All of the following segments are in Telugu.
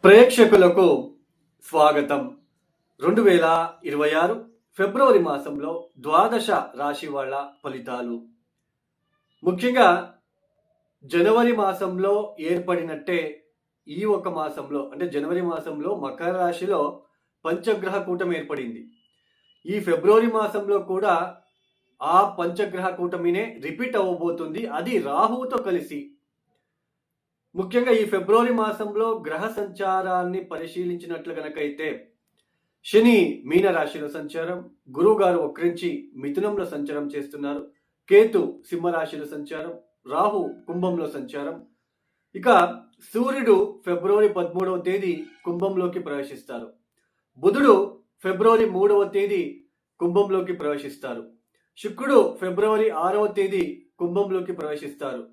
ప్రేక్షకులకు స్వాగతం. 2026 ఫిబ్రవరి మాసంలో ద్వాదశ రాశి వాళ్ళ ఫలితాలు. ముఖ్యంగా జనవరి మాసంలో ఏర్పడినట్టే ఈ ఒక మాసంలో అంటే జనవరి మాసంలో మకర రాశిలో పంచగ్రహ కూటమి ఏర్పడింది. ఈ ఫిబ్రవరి మాసంలో కూడా ఆ పంచగ్రహ కూటమినే రిపీట్ అవ్వబోతుంది. అది రాహువుతో కలిసి. ముఖ్యంగా ఈ ఫిబ్రవరి మాసంలో గ్రహ సంచారాన్ని పరిశీలించినట్లు గనకైతే శని మీన రాశిలో సంచారం, గురువు గారు వక్రించి మిథునంలో సంచారం చేస్తున్నారు, కేతు సింహరాశిలో సంచారం, రాహు కుంభంలో సంచారం. ఇక సూర్యుడు ఫిబ్రవరి 13వ తేదీ కుంభంలోకి ప్రవేశిస్తారు. బుధుడు ఫిబ్రవరి 3వ తేదీ కుంభంలోకి ప్రవేశిస్తారు. శుక్రుడు ఫిబ్రవరి 6వ తేదీ కుంభంలోకి ప్రవేశిస్తారు.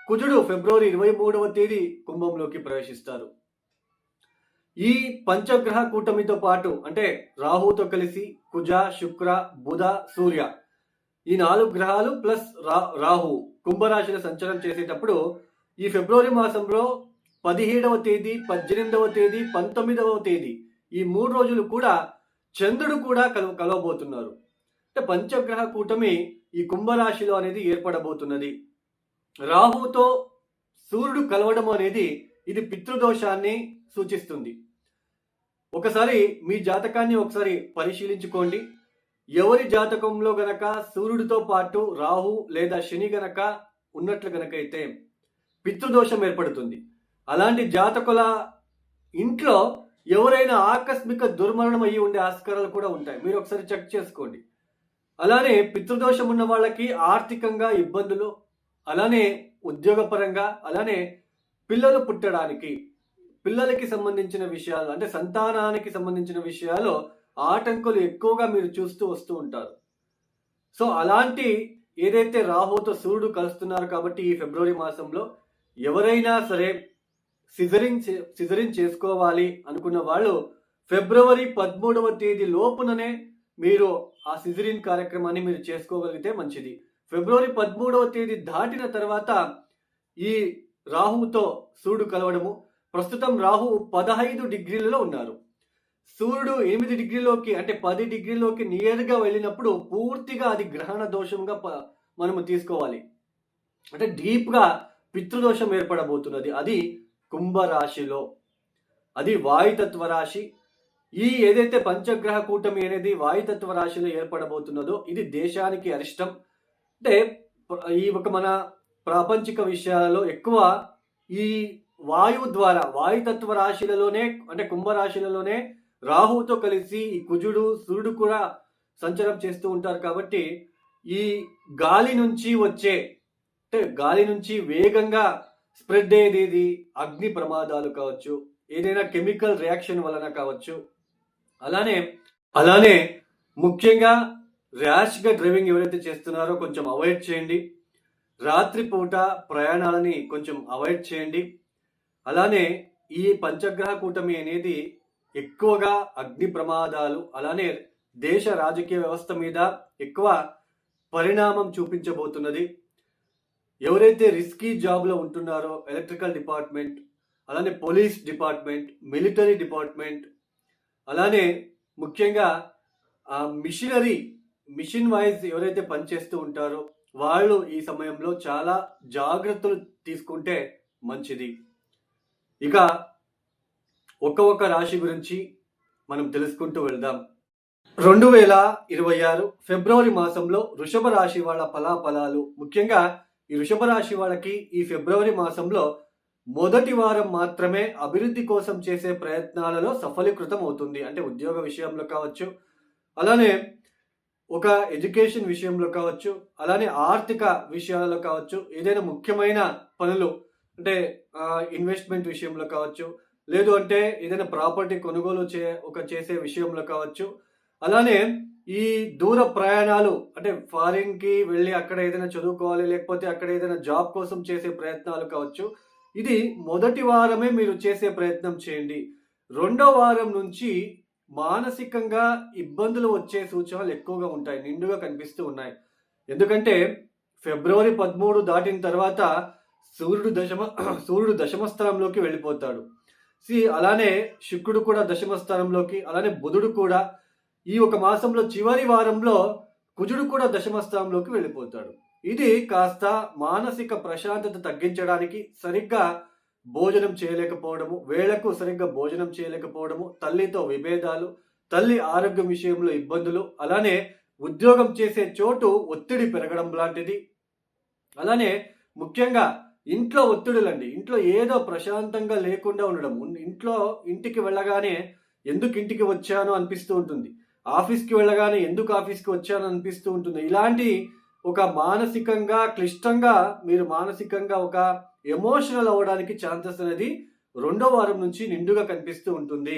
కుజుడు ఫిబ్రవరి 23వ తేదీ కుంభంలోకి ప్రవేశిస్తారు. ఈ పంచగ్రహ కూటమితో పాటు అంటే రాహుతో కలిసి కుజ, శుక్ర, బుధ, సూర్య ఈ 4 గ్రహాలు ప్లస్ రాహు కుంభరాశిలో సంచారం చేసేటప్పుడు ఈ ఫిబ్రవరి మాసంలో 17వ తేదీ, 18వ తేదీ, 19వ తేదీ ఈ 3 రోజులు కూడా చంద్రుడు కూడా కలవబోతున్నారు. అంటే పంచగ్రహ కూటమి ఈ కుంభరాశిలో అనేది ఏర్పడబోతున్నది. రాహుతో సూర్యుడు కలవడం అనేది ఇది పితృదోషాన్ని సూచిస్తుంది. ఒకసారి మీ జాతకాన్ని ఒకసారి పరిశీలించుకోండి. ఎవరి జాతకంలో గనక సూర్యుడితో పాటు రాహు లేదా శని గనక ఉన్నట్లు గనకైతే పితృదోషం ఏర్పడుతుంది. అలాంటి జాతకుల ఇంట్లో ఎవరైనా ఆకస్మిక దుర్మరణం అయ్యి ఉండే ఆస్కారాలు కూడా ఉంటాయి. మీరు ఒకసారి చెక్ చేసుకోండి. అలానే పితృదోషం ఉన్న వాళ్ళకి ఆర్థికంగా ఇబ్బందులు, అలానే ఉద్యోగపరంగా, అలానే పిల్లలు పుట్టడానికి, పిల్లలకి సంబంధించిన విషయాలు అంటే సంతానానికి సంబంధించిన విషయాలు ఆటంకులు ఎక్కువగా మీరు చూస్తూ వస్తూ ఉంటారు. సో అలాంటి ఏదైతే రాహుతో సూర్యుడు కలుస్తున్నారు కాబట్టి ఈ ఫిబ్రవరి మాసంలో ఎవరైనా సరే సిజరిన్ చేసుకోవాలి అనుకున్న వాళ్ళు ఫిబ్రవరి 13వ తేదీ లోపుననే మీరు ఆ సిజరిన్ కార్యక్రమాన్ని మీరు చేసుకోగలిగితే మంచిది. ఫిబ్రవరి 13వ తేదీ దాటిన తర్వాత ఈ రాహుతో సూర్యుడు కలవడము. ప్రస్తుతం రాహు 15 డిగ్రీలలో ఉన్నారు. సూర్యుడు 8 డిగ్రీలోకి అంటే 10 డిగ్రీలోకి నియర్గా వెళ్ళినప్పుడు పూర్తిగా అది గ్రహణ దోషంగా మనము తీసుకోవాలి. అంటే డీప్గా పితృదోషం ఏర్పడబోతున్నది. అది కుంభరాశిలో, అది వాయుతత్వ రాశి. ఈ ఏదైతే పంచగ్రహ కూటమి అనేది వాయుతత్వ రాశిలో ఏర్పడబోతున్నదో ఇది దేశానికి అరిష్టం. అంటే ఈ ఒక మన ప్రాపంచిక విషయాలలో ఎక్కువ ఈ వాయువు ద్వారా వాయుతత్వ రాశిలలోనే అంటే కుంభరాశిలలోనే రాహుతో కలిసి ఈ కుజుడు సూర్యుడు కూడా సంచారం చేస్తూ ఉంటారు. కాబట్టి ఈ గాలి నుంచి వచ్చే అంటే గాలి నుంచి వేగంగా స్ప్రెడ్ అయ్యేది అగ్ని ప్రమాదాలు కావచ్చు, ఏదైనా కెమికల్ రియాక్షన్ వలన కావచ్చు. అలానే ముఖ్యంగా ర్యాష్గా డ్రైవింగ్ ఎవరైతే చేస్తున్నారో కొంచెం అవాయిడ్ చేయండి. రాత్రిపూట ప్రయాణాలని కొంచెం అవాయిడ్ చేయండి. అలానే ఈ పంచగ్రహ కూటమి అనేది ఎక్కువగా అగ్ని ప్రమాదాలు, అలానే దేశ రాజకీయ వ్యవస్థ మీద ఎక్కువ పరిణామం చూపించబోతున్నది. ఎవరైతే రిస్కీ జాబ్లో ఉంటున్నారో ఎలక్ట్రికల్ డిపార్ట్మెంట్, అలానే పోలీస్ డిపార్ట్మెంట్, మిలిటరీ డిపార్ట్మెంట్, అలానే ముఖ్యంగా మిషన్ వైజ్ ఎవరైతే పనిచేస్తూ ఉంటారో వాళ్ళు ఈ సమయంలో చాలా జాగ్రత్తలు తీసుకుంటే మంచిది. ఇక ఒక్కొక్క రాశి గురించి మనం తెలుసుకుంటూ వెళ్దాం. 2026 ఫిబ్రవరి మాసంలో వృషభ రాశి వాళ్ళ ఫలాఫలాలు. ముఖ్యంగా ఈ వృషభ రాశి వాళ్ళకి ఈ ఫిబ్రవరి మాసంలో మొదటి వారం మాత్రమే అభివృద్ధి కోసం చేసే ప్రయత్నాలలో సఫలీకృతం అవుతుంది. అంటే ఉద్యోగ విషయంలో కావచ్చు, అలానే ఒక ఎడ్యుకేషన్ విషయంలో కావచ్చు, అలానే ఆర్థిక విషయాలలో కావచ్చు, ఏదైనా ముఖ్యమైన పనులు అంటే ఇన్వెస్ట్మెంట్ విషయంలో కావచ్చు, లేదు అంటే ఏదైనా ప్రాపర్టీ కొనుగోలు చేసే విషయంలో కావచ్చు, అలానే ఈ దూర ప్రయాణాలు అంటే ఫారిన్కి వెళ్ళి అక్కడ ఏదైనా చదువుకోవాలి, లేకపోతే అక్కడ ఏదైనా జాబ్ కోసం చేసే ప్రయత్నాలు కావచ్చు. ఇది మొదటి వారమే మీరు చేసే ప్రయత్నం చేయండి. 2వ వారం నుంచి మానసికంగా ఇబ్బందులు వచ్చే సూచనలు ఎక్కువగా ఉంటాయి, నిండుగా కనిపిస్తూ ఉన్నాయి. ఎందుకంటే ఫిబ్రవరి 13 దాటిన తర్వాత సూర్యుడు దశమ స్థానంలోకి వెళ్ళిపోతాడు. అలానే శుక్రుడు కూడా దశమ స్థానంలోకి, అలానే బుధుడు కూడా ఈ ఒక మాసంలో చివరి వారంలో కుజుడు కూడా దశమ స్థానంలోకి వెళ్ళిపోతాడు. ఇది కాస్త మానసిక ప్రశాంతత తగ్గించడానికి, సరిగ్గా భోజనం చేయలేకపోవడము, వేళకు సరిగ్గా భోజనం చేయలేకపోవడము, తల్లితో విభేదాలు, తల్లి ఆరోగ్యం విషయంలో ఇబ్బందులు, అలానే ఉద్యోగం చేసే చోటు ఒత్తిడి పెరగడం లాంటిది, అలానే ముఖ్యంగా ఇంట్లో ఒత్తిడులండి. ఇంట్లో ఏదో ప్రశాంతంగా లేకుండా ఉండడం, ఇంటికి వెళ్ళగానే ఎందుకు ఇంటికి వచ్చాను అనిపిస్తూ ఉంటుంది, ఆఫీస్కి వెళ్ళగానే ఎందుకు ఆఫీస్కి వచ్చాను అనిపిస్తూ ఉంటుంది. ఇలాంటి ఒక మానసికంగా క్లిష్టంగా మీరు మానసికంగా ఒక ఎమోషనల్ అవ్వడానికి ఛాన్సెస్ అనేది రెండో వారం నుంచి నిండుగా కనిపిస్తూ ఉంటుంది.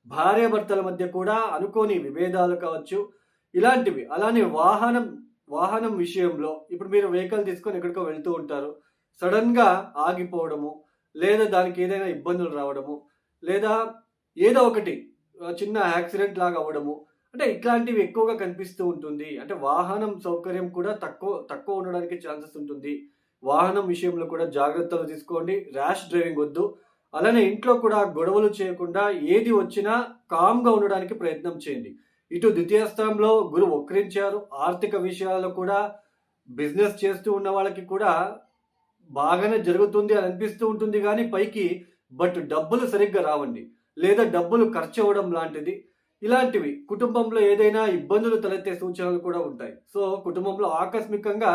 భార్యాభర్తల మధ్య కూడా అనుకోని విభేదాలు కావచ్చు, ఇలాంటివి. అలానే వాహనం విషయంలో ఇప్పుడు మీరు వెహికల్ తీసుకొని ఎక్కడికో వెళ్తూ ఉంటారు, సడన్గా ఆగిపోవడము, లేదా దానికి ఏదైనా ఇబ్బందులు రావడము, లేదా ఏదో ఒకటి చిన్న యాక్సిడెంట్ లాగా అవ్వడము, అంటే ఇట్లాంటివి ఎక్కువగా కనిపిస్తూ ఉంటుంది. అంటే వాహనం సౌకర్యం కూడా తక్కువ ఉండడానికి ఛాన్సెస్ ఉంటుంది. వాహనం విషయంలో కూడా జాగ్రత్తలు తీసుకోండి, ర్యాష్ డ్రైవింగ్ వద్దు. అలానే ఇంట్లో కూడా గొడవలు చేయకుండా ఏది వచ్చినా కామ్గా ఉండడానికి ప్రయత్నం చేయండి. ఇటు ద్వితీయ స్థానంలో గురువు వక్రించారు. ఆర్థిక విషయాల్లో కూడా బిజినెస్ చేస్తూ ఉన్న వాళ్ళకి కూడా బాగానే జరుగుతుంది అని అనిపిస్తూ ఉంటుంది కానీ పైకి, బట్ డబ్బులు సరిగ్గా రావండి, లేదా డబ్బులు ఖర్చు అవ్వడం లాంటిది, ఇలాంటివి. కుటుంబంలో ఏదైనా ఇబ్బందులు తలెత్తే సూచనలు కూడా ఉంటాయి. సో కుటుంబంలో ఆకస్మికంగా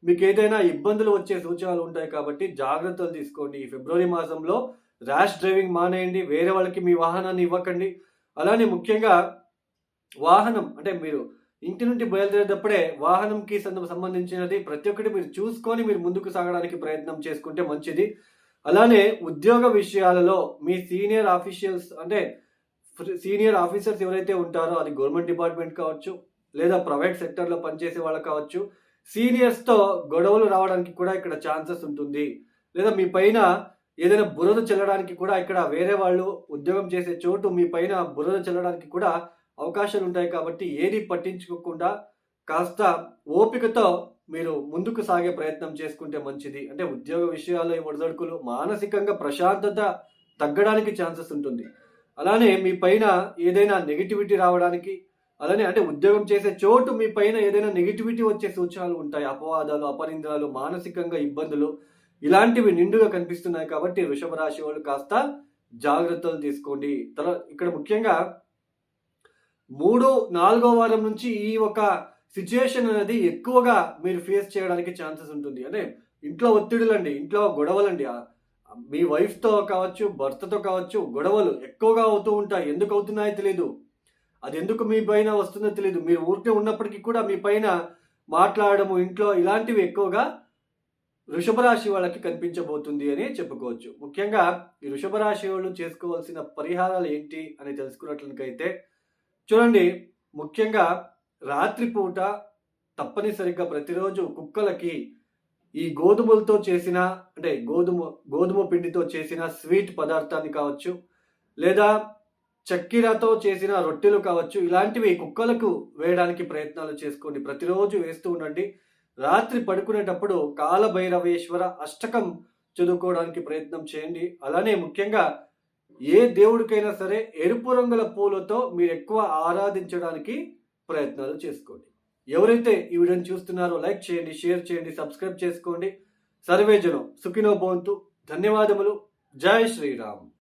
మీకు ఏదైనా ఇబ్బందులు వచ్చే సూచనలు ఉంటాయి కాబట్టి జాగ్రత్తలు తీసుకోండి. ఈ ఫిబ్రవరి మాసంలో ర్యాష్ డ్రైవింగ్ మానేయండి, వేరే వాళ్ళకి మీ వాహనాన్ని ఇవ్వకండి. అలానే ముఖ్యంగా వాహనం అంటే మీరు ఇంటి నుండి బయలుదేరేటప్పుడే వాహనంకి సంబంధించినది ప్రతి ఒక్కటి మీరు చూసుకొని మీరు ముందుకు సాగడానికి ప్రయత్నం చేసుకుంటే మంచిది. అలానే ఉద్యోగ విషయాలలో మీ సీనియర్ ఆఫీసర్స్ ఎవరైతే ఉంటారో, అది గవర్నమెంట్ డిపార్ట్మెంట్ కావచ్చు, లేదా ప్రైవేట్ సెక్టర్లో పనిచేసే వాళ్ళు కావచ్చు, సీనియర్స్తో గొడవలు రావడానికి కూడా ఇక్కడ ఛాన్సెస్ ఉంటుంది. లేదా మీ పైన ఏదైనా బురద చల్లడానికి కూడా, ఇక్కడ వేరే వాళ్ళు ఉద్యోగం చేసే చోటు మీ పైన బురద చల్లడానికి కూడా అవకాశాలు ఉంటాయి. కాబట్టి ఏది పట్టించుకోకుండా కాస్త ఓపికతో మీరు ముందుకు సాగే ప్రయత్నం చేసుకుంటే మంచిది. అంటే ఉద్యోగ విషయాల్లో ఈ ఒడిదొడుకులు, మానసికంగా ప్రశాంతత తగ్గడానికి ఛాన్సెస్ ఉంటుంది. అలానే మీ పైన ఏదైనా నెగిటివిటీ రావడానికి, అలానే అంటే ఉద్యోగం చేసే చోటు మీ పైన ఏదైనా నెగిటివిటీ వచ్చే సూచనలు ఉంటాయి. అపవాదాలు, అపనిందలు, మానసికంగా ఇబ్బందులు, ఇలాంటివి నిండుగా కనిపిస్తున్నాయి. కాబట్టి వృషభ రాశి వాళ్ళు కాస్త జాగ్రత్తలు తీసుకోండి. ఇక్కడ ముఖ్యంగా 3-4వ వారం నుంచి ఈ ఒక సిచ్యుయేషన్ అనేది ఎక్కువగా మీరు ఫేస్ చేయడానికి ఛాన్సెస్ ఉంటుంది. అంటే ఇంట్లో ఒత్తిడులండి, ఇంట్లో గొడవలండి, మీ వైఫ్తో కావచ్చు, భర్తతో కావచ్చు, గొడవలు ఎక్కువగా అవుతూ ఉంటాయి. ఎందుకు అవుతున్నాయో తెలీదు, అది ఎందుకు మీ పైన వస్తుందో తెలీదు. మీరు ఊరికే ఉన్నప్పటికీ కూడా మీ పైన మాట్లాడము ఇంట్లో, ఇలాంటివి ఎక్కువగా వృషభ రాశి వాళ్ళకి కనిపించబోతుంది అని చెప్పుకోవచ్చు. ముఖ్యంగా ఈ వృషభ రాశి వాళ్ళు చేసుకోవాల్సిన పరిహారాలు ఏంటి అని తెలుసుకున్నట్లయితే చూడండి. ముఖ్యంగా రాత్రిపూట తప్పనిసరిగా ప్రతిరోజు కుక్కలకి ఈ గోధుమలతో చేసిన, అంటే గోధుమ పిండితో చేసిన స్వీట్ పదార్థాన్ని కావచ్చు, లేదా చక్కెరతో చేసిన రొట్టెలు కావచ్చు, ఇలాంటివి కుక్కలకు వేయడానికి ప్రయత్నాలు చేసుకోండి. ప్రతిరోజు వేస్తూ ఉండండి. రాత్రి పడుకునేటప్పుడు కాలభైరవేశ్వర అష్టకం చదువుకోవడానికి ప్రయత్నం చేయండి. అలానే ముఖ్యంగా ఏ దేవుడికైనా సరే ఎరుపు రంగుల పూలతో మీరు ఎక్కువ ఆరాధించడానికి ప్రయత్నాలు చేసుకోండి. ఎవరైతే ఈ వీడియోని చూస్తున్నారో లైక్ చేయండి, షేర్ చేయండి, సబ్స్క్రైబ్ చేసుకోండి. సర్వేజనం సుఖినో భవంతు. ధన్యవాదములు. జై శ్రీరామ్.